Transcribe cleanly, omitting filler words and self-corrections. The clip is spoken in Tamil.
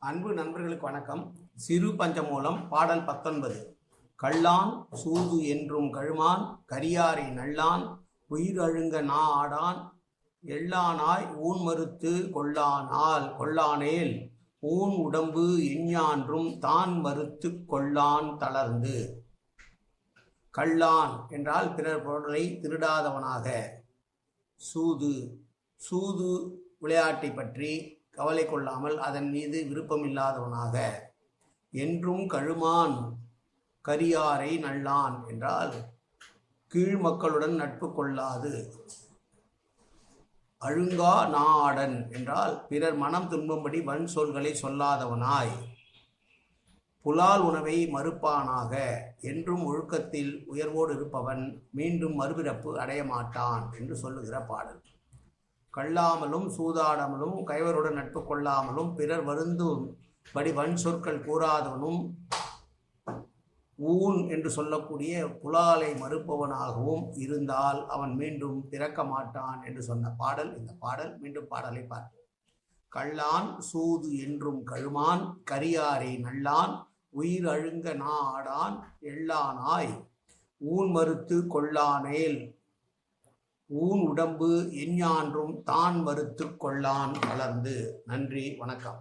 அன்பு நண்பர்களுக்கு வணக்கம். சிறு பஞ்சமூலம் பாடல் 19. கள்ளான் சூது என்றும் கழுமான் கரியாரை நல்லான் உயிர் அழுங்க நா ஆடான் எல்லானாய் ஊன் மறுத்து கொள்ளானேல் ஊன் உடம்பு எஞ்ஞான்றும் தான் மறுத்து கொள்ளான் தளர்ந்து. கள்ளான் என்றால் பிறர் பொருளை திருடாதவனாக. சூது விளையாட்டை பற்றி கவலை கொள்ளாமல் அதன் மீது விருப்பமில்லாதவனாக. என்றும் கழுமான் கரியாரை நல்லான் என்றால் கீழ் மக்களுடன் நட்பு கொள்ளாது. அழுங்கா நாடன் என்றால் பிறர் மனம் துன்பம்படி வன் சொல்களை சொல்லாதவனாய். புலால் உணவை மறுப்பானாக. என்றும் ஒழுக்கத்தில் உயர்வோடு இருப்பவன் மீண்டும் மறுபிறப்பு அடைய மாட்டான் என்று சொல்லுகிற பாடல். கள்ளாமலும் சூதாடாமலும் கைவருடன் நட்பு கொள்ளாமலும் பிறர் வருந்தும்படி வன் சொற்கள் கூறாதவனும் ஊன் என்று சொல்லக்கூடிய புலாலை மறுப்பவனாகவும் இருந்தால் அவன் மீண்டும் பிறக்க மாட்டான் என்று சொன்ன பாடல் இந்த பாடல். மீண்டும் பாடலை பார்ப்போம். கள்ளான் சூது என்றும் கழுமான் கரியாரை நல்லான் உயிர் அழுங்க நா ஆடான் எல்லானாய் ஊன் மறுத்து கொள்ளானேல் ஊன் உடம்பு எஞ்ஞான்றும் தான் மறுத்து கொள்ளான் வளர்ந்து. நன்றி, வணக்கம்.